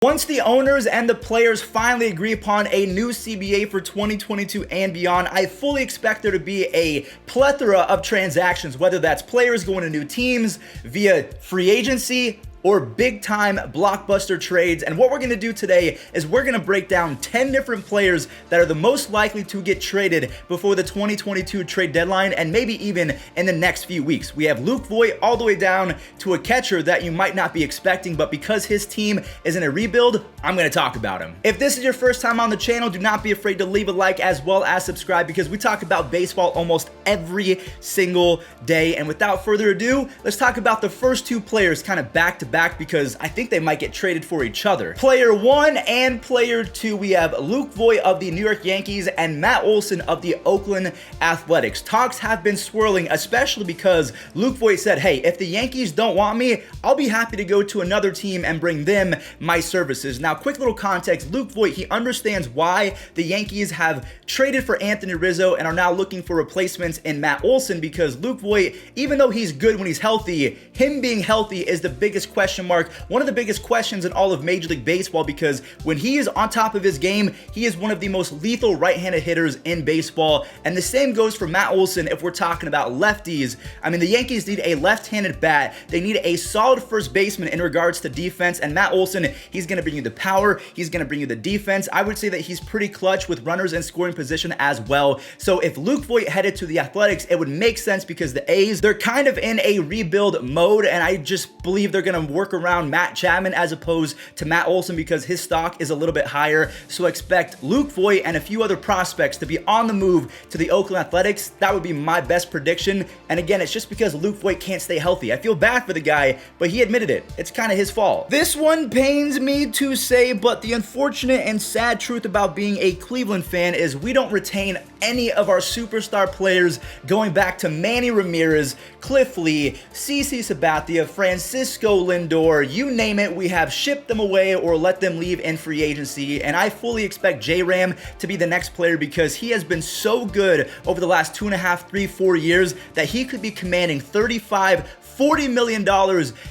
Once the owners and the players finally agree upon a new CBA for 2022 and beyond, I fully expect there to be a plethora of transactions, whether that's players going to new teams via free agency or big-time blockbuster trades. And what we're going to do today is we're going to break down 10 different players that are the most likely to get traded before the 2022 trade deadline and maybe even in the next few weeks. We have Luke Voit all the way down to a catcher that you might not be expecting, but because his team is in a rebuild, I'm going to talk about him. If this is your first time on the channel, do not be afraid to leave a like as well as subscribe, because we talk about baseball almost every single day. And without further ado, let's talk about the first two players kind of back to back, because I think they might get traded for each other. Player 1 and player 2, we have Luke Voit of the New York Yankees and Matt Olson of the Oakland Athletics. Talks have been swirling, especially because Luke Voit said, hey, if the Yankees don't want me, I'll be happy to go to another team and bring them my services. Now, quick little context, Luke Voit, he understands why the Yankees have traded for Anthony Rizzo and are now looking for replacements in Matt Olson, because Luke Voit, even though he's good when he's healthy, him being healthy is the biggest question mark, one of the biggest questions in all of Major League Baseball, because when he is on top of his game, he is one of the most lethal right-handed hitters in baseball. And the same goes for Matt Olson if we're talking about lefties. I mean, the Yankees need a left-handed bat. They need a solid first baseman in regards to defense, and Matt Olson, he's going to bring you the power, he's going to bring you the defense. I would say that he's pretty clutch with runners in scoring position as well. So if Luke Voit headed to the Athletics, it would make sense, because the A's, they're kind of in a rebuild mode, and I just believe they're going to work around Matt Chapman as opposed to Matt Olson, because his stock is a little bit higher. So expect Luke Voit and a few other prospects to be on the move to the Oakland Athletics. That would be my best prediction. And again, it's just because Luke Voit can't stay healthy. I feel bad for the guy, but he admitted it. It's kind of his fault. This one pains me to say, but the unfortunate and sad truth about being a Cleveland fan is we don't retain any of our superstar players, going back to Manny Ramirez, Cliff Lee, CC Sabathia, Francisco Lindor, you name it. We have shipped them away or let them leave in free agency, and I fully expect J-Ram to be the next player, because he has been so good over the last 2.5, 3, 4 years that he could be commanding $40 million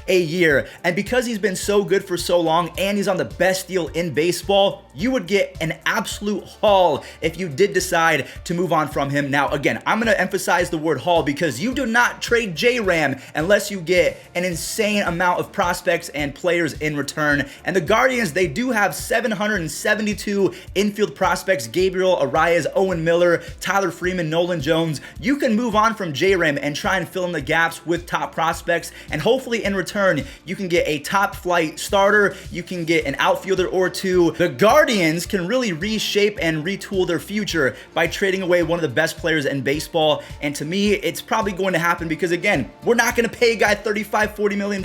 a year. And because he's been so good for so long and he's on the best deal in baseball, you would get an absolute haul if you did decide to move on from him. Now, again, I'm going to emphasize the word haul, because you do not trade J-Ram unless you get an insane amount of prospects and players in return. And the Guardians, they do have 772 infield prospects: Gabriel Arias, Owen Miller, Tyler Freeman, Nolan Jones. You can move on from J-Ram and try and fill in the gaps with top prospects, and hopefully in return you can get a top flight starter, you can get an outfielder or two. The Guardians can really reshape and retool their future by trading away one of the best players in baseball, and to me it's probably going to happen, because again, we're not going to pay a guy $35-40 million.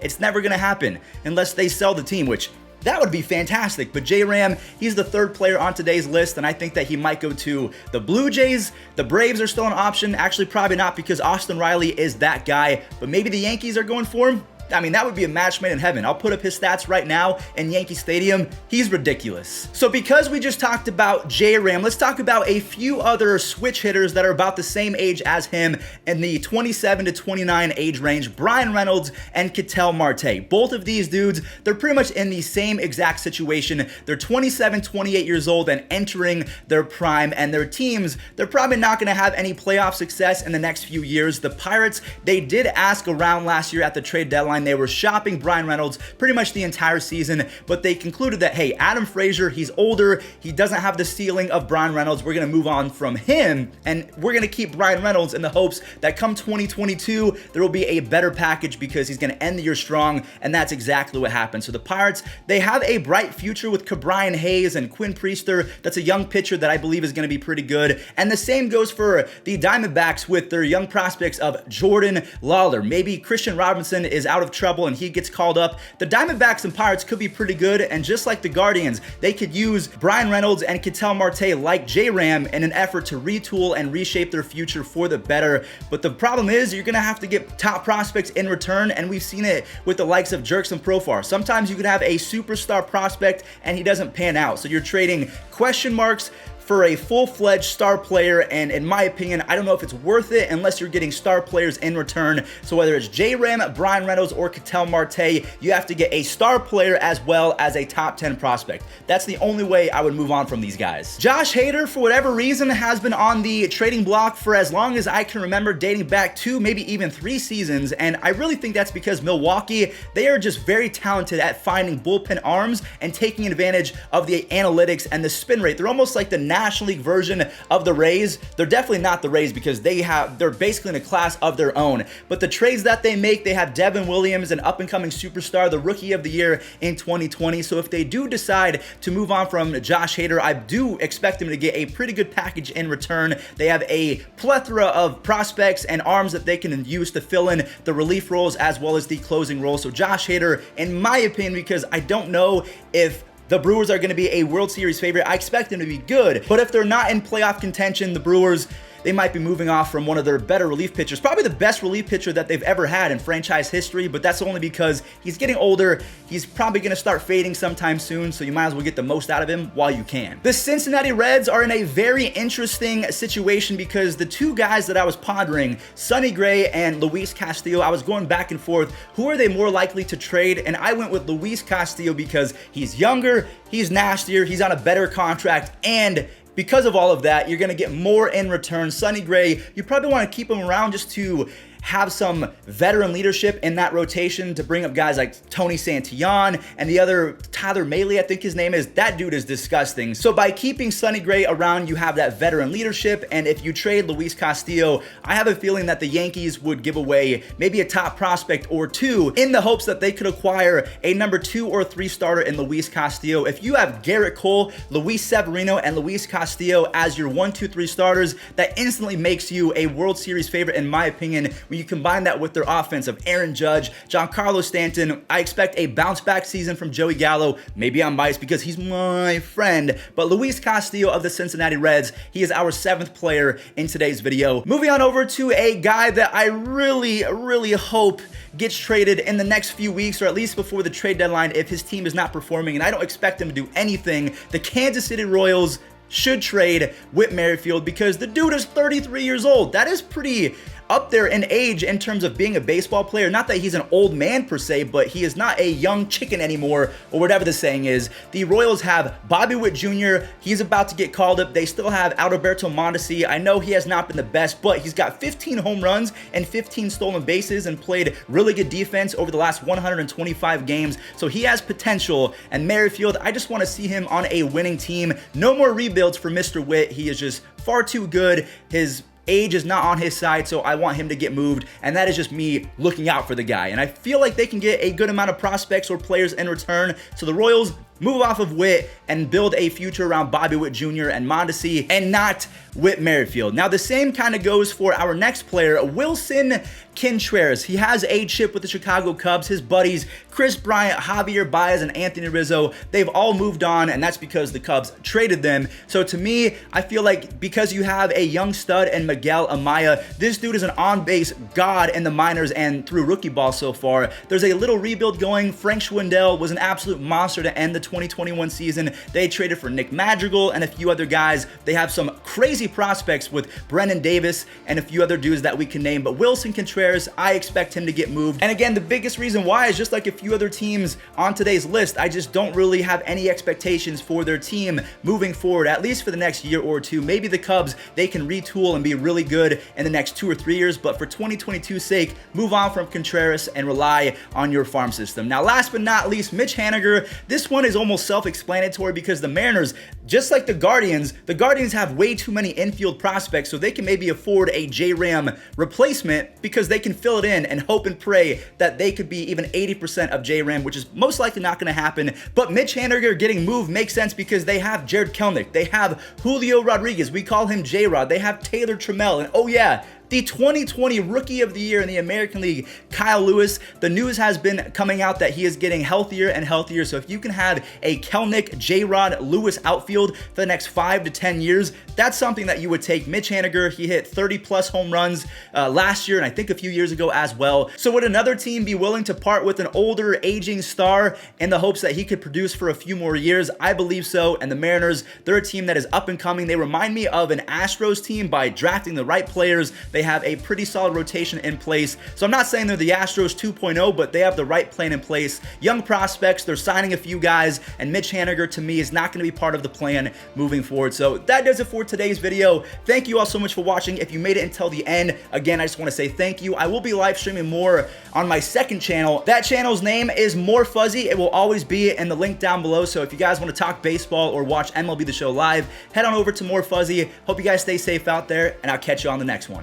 It's never going to happen unless they sell the team, which that would be fantastic. But J-Ram, he's the third player on today's list, and I think that he might go to the Blue Jays. The Braves are still an option. Actually, probably not, because Austin Riley is that guy, but maybe the Yankees are going for him. I mean, that would be a match made in heaven. I'll put up his stats right now in Yankee Stadium. He's ridiculous. So because we just talked about J-Ram, let's talk about a few other switch hitters that are about the same age as him in the 27 to 29 age range: Brian Reynolds and Ketel Marte. Both of these dudes, they're pretty much in the same exact situation. They're 27, 28 years old and entering their prime, and their teams, they're probably not going to have any playoff success in the next few years. The Pirates, they did ask around last year at the trade deadline. They were shopping Brian Reynolds pretty much the entire season, but they concluded that, hey, Adam Frazier, he's older, he doesn't have the ceiling of Brian Reynolds, we're going to move on from him, and we're going to keep Brian Reynolds in the hopes that come 2022, there will be a better package, because he's going to end the year strong, and that's exactly what happened. So the Pirates, they have a bright future with Cabrian Hayes and Quinn Priester. That's a young pitcher that I believe is going to be pretty good, and the same goes for the Diamondbacks with their young prospects of Jordan Lawler. Maybe Christian Robinson is out of trouble and he gets called up. The Diamondbacks and Pirates could be pretty good, and just like the Guardians, they could use Brian Reynolds and Ketel Marte like J-Ram in an effort to retool and reshape their future for the better. But the problem is you're going to have to get top prospects in return, and we've seen it with the likes of Jerkson Profar. Sometimes you could have a superstar prospect and he doesn't pan out, so you're trading question marks for a full-fledged star player, and in my opinion, I don't know if it's worth it unless you're getting star players in return. So whether it's J-Ram, Brian Reynolds, or Ketel Marte, you have to get a star player as well as a top 10 prospect. That's the only way I would move on from these guys. Josh Hader, for whatever reason, has been on the trading block for as long as I can remember, dating back 2, maybe even 3 seasons, and I really think that's because Milwaukee, they are just very talented at finding bullpen arms and taking advantage of the analytics and the spin rate. They're almost like the National League version of the Rays. They're definitely not the Rays because they're basically in a class of their own. But the trades that they make, they have Devin Williams, an up-and-coming superstar, the Rookie of the Year in 2020. So if they do decide to move on from Josh Hader, I do expect them to get a pretty good package in return. They have a plethora of prospects and arms that they can use to fill in the relief roles as well as the closing roles. So Josh Hader, in my opinion, because I don't know if the Brewers are going to be a World Series favorite, I expect them to be good. But if they're not in playoff contention, the Brewers, they might be moving off from one of their better relief pitchers, probably the best relief pitcher that they've ever had in franchise history, but that's only because he's getting older. He's probably going to start fading sometime soon, so you might as well get the most out of him while you can. The Cincinnati Reds are in a very interesting situation because the two guys that I was pondering, Sonny Gray and Luis Castillo, I was going back and forth. Who are they more likely to trade? And I went with Luis Castillo because he's younger, he's nastier, he's on a better contract, and because of all of that, you're going to get more in return. Sonny Gray, you probably want to keep him around just to have some veteran leadership in that rotation to bring up guys like Tony Santillan and the other Tyler Mahle, I think his name is. That dude is disgusting. So by keeping Sonny Gray around, you have that veteran leadership, and if you trade Luis Castillo, I have a feeling that the Yankees would give away maybe a top prospect or two in the hopes that they could acquire a number 2 or 3 starter in Luis Castillo. If you have Garrett Cole, Luis Severino, and Luis Castillo as your 1, 2, 3 starters, that instantly makes you a World Series favorite, in my opinion. When you combine that with their offense of Aaron Judge, Giancarlo Stanton, I expect a bounce back season from Joey Gallo. Maybe I'm biased because he's my friend, but Luis Castillo of the Cincinnati Reds, he is our 7th player in today's video. Moving on over to a guy that I really hope gets traded in the next few weeks, or at least before the trade deadline if his team is not performing, and I don't expect him to do anything. The Kansas City Royals should trade Whit Merrifield because the dude is 33 years old. That is pretty up there in age in terms of being a baseball player. Not that he's an old man per se, but he is not a young chicken anymore, or whatever the saying is. The Royals have Bobby Witt Jr. He's about to get called up. They still have Alberto Mondesi. I know he has not been the best, but he's got 15 home runs and 15 stolen bases and played really good defense over the last 125 games. So he has potential. And Merrifield, I just want to see him on a winning team. No more rebuilds for Mr. Witt. He is just far too good. His age is not on his side, so I want him to get moved, and that is just me looking out for the guy. And I feel like they can get a good amount of prospects or players in return, so the Royals move off of Witt and build a future around Bobby Witt Jr. and Mondesi, and not Whit Merrifield. Now, the same kind of goes for our next player, Willson Contreras. He has a chip with the Chicago Cubs. His buddies, Chris Bryant, Javier Baez, and Anthony Rizzo, they've all moved on, and that's because the Cubs traded them. So to me, I feel like because you have a young stud and Miguel Amaya, this dude is an on-base god in the minors and through rookie ball so far. There's a little rebuild going. Frank Schwindel was an absolute monster to end the 2021 season. They traded for Nick Madrigal and a few other guys. They have some crazy prospects with Brennan Davis and a few other dudes that we can name, but Willson Contreras, I expect him to get moved. And again, the biggest reason why is just like a few other teams on today's list, I just don't really have any expectations for their team moving forward, at least for the next year or two. Maybe the Cubs, they can retool and be really good in the next 2 or 3 years, but for 2022's sake, move on from Contreras and rely on your farm system. Now, last but not least, Mitch Haniger. This one is almost self-explanatory because the Mariners, just like the Guardians have way too many infield prospects, so they can maybe afford a J-Ram replacement because they can fill it in and hope and pray that they could be even 80% of J-Ram, which is most likely not going to happen. But Mitch Haniger getting moved makes sense because they have Jared Kelenic, they have Julio Rodriguez, we call him J-Rod, they have Taylor Trammell, and oh yeah, the 2020 Rookie of the Year in the American League, Kyle Lewis. The news has been coming out that he is getting healthier and healthier, so if you can have a Kelenic, J-Rod, Lewis outfield for the next 5 to 10 years, that's something that you would take. Mitch Haniger, he hit 30-plus home runs last year and I think a few years ago as well. So would another team be willing to part with an older, aging star in the hopes that he could produce for a few more years? I believe so, and the Mariners, they're a team that is up and coming. They remind me of an Astros team by drafting the right players. They have a pretty solid rotation in place. So I'm not saying they're the Astros 2.0, but they have the right plan in place. Young prospects, they're signing a few guys, and Mitch Haniger to me is not going to be part of the plan moving forward. So that does it for today's video. Thank you all so much for watching. If you made it until the end, again, I just want to say thank you. I will be live streaming more on my second channel. That channel's name is More Fuzzy. It will always be in the link down below. So if you guys want to talk baseball or watch MLB The Show live, head on over to More Fuzzy. Hope you guys stay safe out there, and I'll catch you on the next one.